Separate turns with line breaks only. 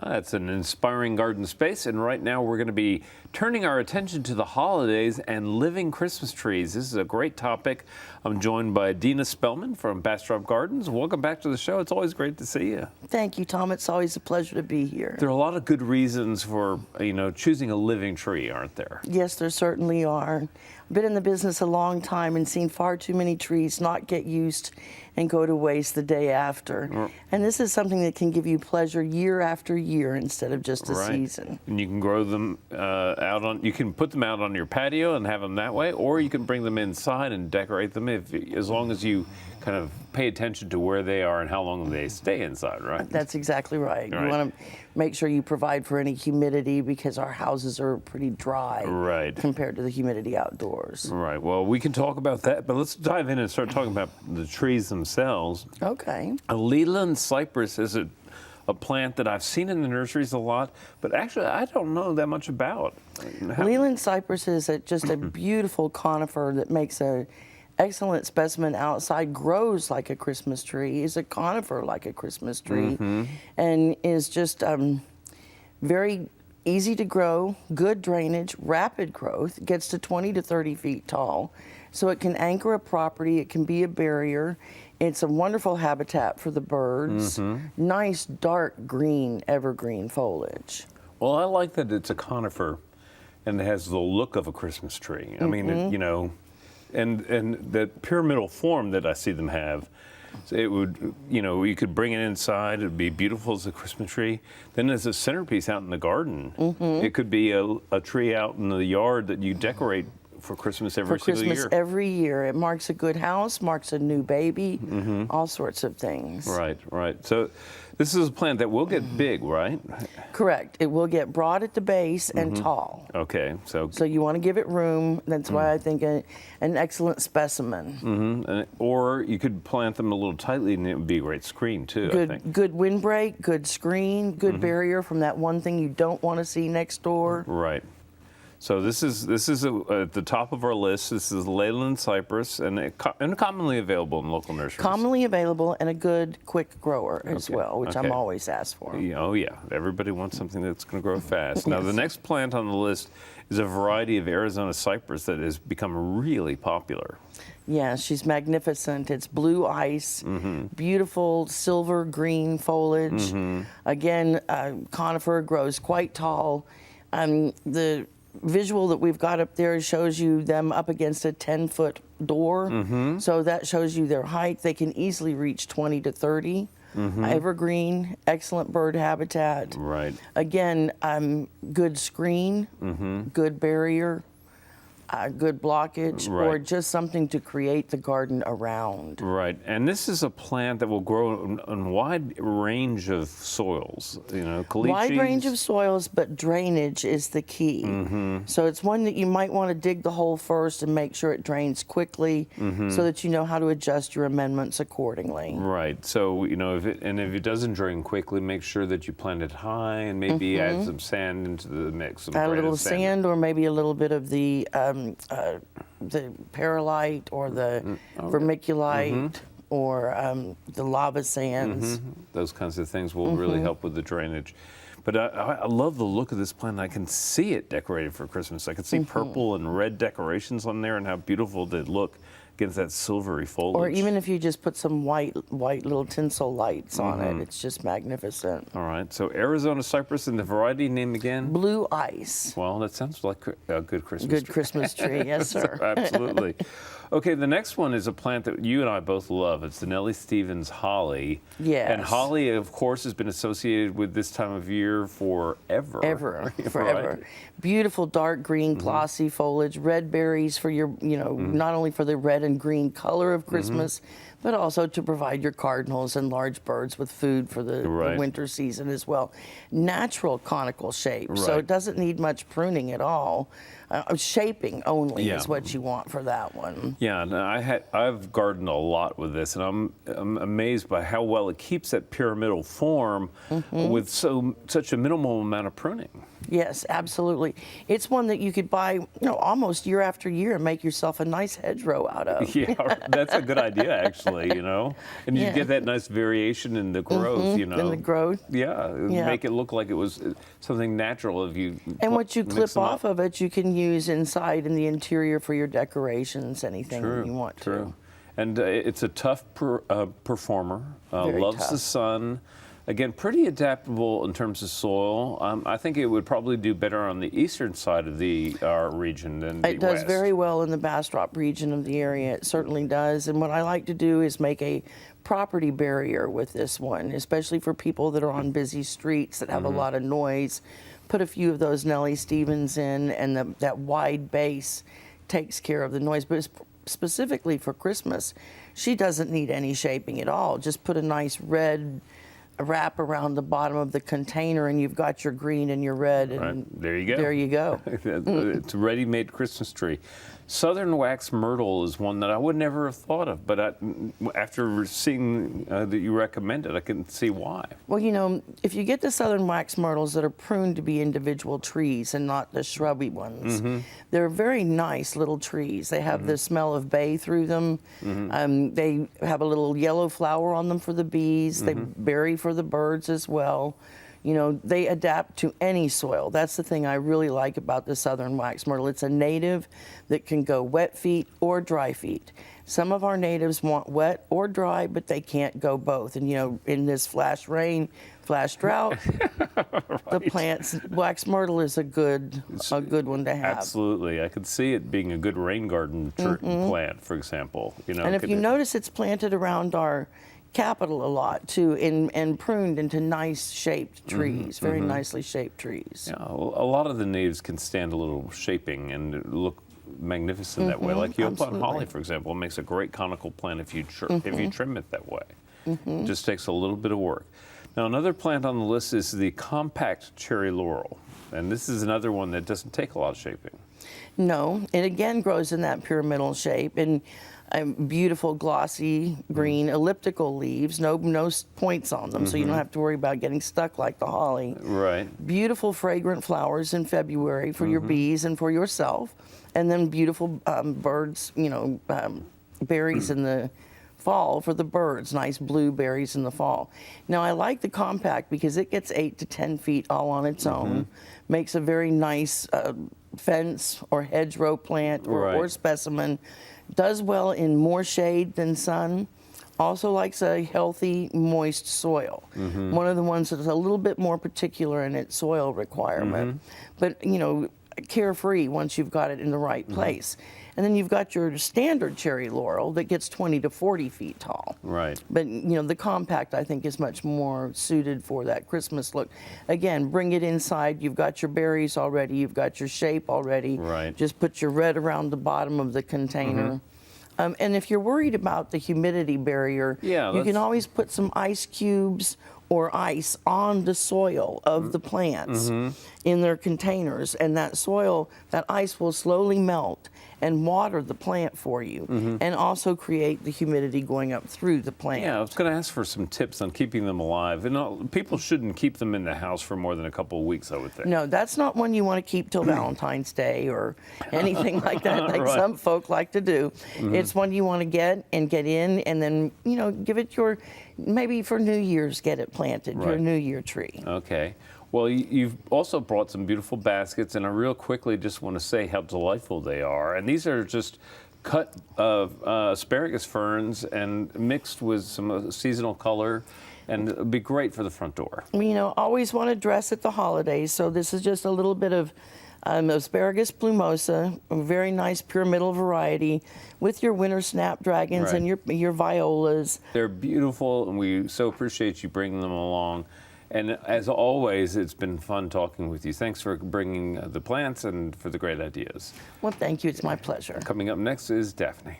It's an inspiring garden space, and right now we're going to be turning our attention to the holidays and living Christmas trees. This is a great topic. I'm joined by Deena Spellman from Bastrop Gardens. Welcome back to the show. It's always great to see you.
Thank you, Tom. It's always a pleasure to be here.
There are a lot of good reasons for, choosing a living tree, aren't there?
Yes, there certainly are. I've been in the business a long time and seen far too many trees not get used and go to waste the day after. And this is something that can give you pleasure year after year instead of just a season.
And you can grow them you can put them out on your patio and have them that way, or you can bring them inside and decorate them as long as you kind of pay attention to where they are and how long they stay inside, right?
That's exactly right. You want to make sure you provide for any humidity because our houses are pretty dry compared to the humidity outdoors.
Right. Well, we can talk about that, but let's dive in and start talking about the trees themselves.
Okay.
A Leyland Cypress is a plant that I've seen in the nurseries a lot, but actually I don't know that much about.
Leyland Cypress is just a beautiful conifer that makes an excellent specimen outside, grows like a Christmas tree, is a conifer like a Christmas tree, and is just very easy to grow, good drainage, rapid growth, gets to 20 to 30 feet tall. So it can anchor a property, it can be a barrier. It's a wonderful habitat for the birds. Nice dark green evergreen foliage.
Well, I like that it's a conifer and it has the look of a Christmas tree. I mean, and the pyramidal form that I see them have, it would, you could bring it inside, it'd be beautiful as a Christmas tree. Then as a centerpiece out in the garden, it could be a tree out in the yard that you decorate for Christmas every single year.
For Christmas every year. It marks a good house, marks a new baby, all sorts of things.
Right, right. So this is a plant that will get big, right?
Correct. It will get broad at the base and tall.
Okay. So
you want to give it room. That's why I think an excellent specimen.
Or you could plant them a little tightly and it would be a great screen too, I think.
Good windbreak, good screen, good barrier from that one thing you don't want to see next door.
Right. So this is at the top of our list. This is Leyland Cypress, and commonly available in local nurseries.
Commonly available and a good, quick grower as well, which I'm always asked for.
Oh yeah, everybody wants something that's going to grow fast. Now the next plant on the list is a variety of Arizona cypress that has become really popular.
Yeah, she's magnificent. It's blue ice, beautiful silver green foliage. Again, conifer grows quite tall. The visual that we've got up there shows you them up against a 10-foot door. So that shows you their height. They can easily reach 20 to 30. Evergreen, excellent bird habitat.
Right.
Again, good screen, good barrier, good blockage, or just something to create the garden around.
Right, and this is a plant that will grow in a wide range of soils. Caliche.
Wide range of soils, but drainage is the key. So it's one that you might want to dig the hole first and make sure it drains quickly, so that you know how to adjust your amendments accordingly.
Right. So if it doesn't drain quickly, make sure that you plant it high and maybe add some sand into the mix.
Add a little sand, or maybe a little bit of the perlite or the vermiculite or the lava sands.
Those kinds of things will really help with the drainage. But I love the look of this plant. I can see it decorated for Christmas. I can see purple and red decorations on there and how beautiful they look against that silvery foliage.
Or even if you just put some white little tinsel lights on it, it's just magnificent.
All right, so Arizona cypress, and the variety name again?
Blue ice.
Well, that sounds like a good Christmas tree.
Good Christmas tree, yes, sir.
Absolutely. Okay, the next one is a plant that you and I both love. It's Donellis Holly.
Yes.
And holly, of course, has been associated with this time of year forever.
Forever. Right? Beautiful dark green, glossy foliage, red berries for your, not only for the red and green color of Christmas, but also to provide your cardinals and large birds with food for the winter season as well. Natural conical shape, so it doesn't need much pruning at all. Shaping only is what you want for that one.
Yeah, and I've gardened a lot with this, and I'm amazed by how well it keeps that pyramidal form with such a minimal amount of pruning.
Yes, absolutely. It's one that you could buy, almost year after year and make yourself a nice hedgerow out of.
Yeah, that's a good idea, actually, And you
Yeah.
get that nice variation in the growth,
In the growth.
Yeah,
Yeah.
make it look like it was something natural if you
And what you
mix
clip
them
off
up.
of it, you can use inside in the interior for your decorations, anything that you want to.
True. And it's a tough performer,
Very
loves the
tough.
sun. Again, pretty adaptable in terms of soil. I think it would probably do better on the eastern side of the region than the
It does
west.
very well in the Bastrop region of the area. It certainly does. And what I like to do is make a property barrier with this one, especially for people that are on busy streets that have a lot of noise. Put a few of those Nellie Stevens in, and that wide base takes care of the noise. But specifically for Christmas, she doesn't need any shaping at all. Just put a nice red wrap around the bottom of the container, and you've got your green and your red, and
Right. There you go.
there you go.
It's a ready-made Christmas tree. Southern Wax Myrtle is one that I would never have thought of, but after seeing that you recommended, I can see why.
Well, if you get the southern wax myrtles that are pruned to be individual trees and not the shrubby ones, they're very nice little trees. They have the smell of bay through them. They have a little yellow flower on them for the bees. They berry for the birds as well. They adapt to any soil. That's the thing I really like about the southern wax myrtle. It's a native that can go wet feet or dry feet. Some of our natives want wet or dry, but they can't go both. And in this flash rain, flash drought, the plants, wax myrtle is a good one to have.
Absolutely. I could see it being a good rain garden plant, for example.
And if you notice, it's planted around our capital a lot too, and pruned into nice shaped trees, very nicely shaped trees.
Yeah, a lot of the natives can stand a little shaping and look magnificent that way. Like Yopon
absolutely.
holly, for example, makes a great conical plant if you trim it that way. It just takes a little bit of work. Now, another plant on the list is the compact cherry laurel, and this is another one that doesn't take a lot of shaping.
No, it again grows in that pyramidal shape, and beautiful glossy green elliptical leaves, no points on them, so you don't have to worry about getting stuck like the holly.
Right.
Beautiful fragrant flowers in February for your bees and for yourself, and then beautiful birds, berries in the fall for the birds, nice blue berries in the fall. Now I like the compact because it gets 8 to 10 feet all on its own, makes a very nice fence or hedgerow plant or specimen, does well in more shade than sun. Also likes a healthy, moist soil. One of the ones that's a little bit more particular in its soil requirement. But, carefree once you've got it in the right place. And then you've got your standard cherry laurel that gets 20 to 40 feet tall.
Right.
But, the compact, I think, is much more suited for that Christmas look. Again, bring it inside. You've got your berries already. You've got your shape already.
Right.
Just put your red around the bottom of the container. And if you're worried about the humidity barrier, you can always put some ice cubes or ice on the soil of the plants in their containers, and that ice will slowly melt and water the plant for you, and also create the humidity going up through the plant.
Yeah, I was going to ask for some tips on keeping them alive. And people shouldn't keep them in the house for more than a couple of weeks, I would think.
No, that's not one you want to keep till Valentine's Day or anything like that, like some folk like to do. It's one you want to get in, and then, give it maybe for New Year's, get it planted, your New Year tree.
Okay. Well, you've also brought some beautiful baskets, and I real quickly just want to say how delightful they are. And these are just cut asparagus ferns and mixed with some seasonal color, and it would be great for the front door.
Always want to dress at the holidays, so this is just a little bit of asparagus plumosa, a very nice pyramidal variety, with your winter snapdragons and your violas.
They're beautiful, and we so appreciate you bringing them along. And as always, it's been fun talking with you. Thanks for bringing the plants and for the great ideas.
Well, thank you. It's my pleasure.
Coming up next is Daphne.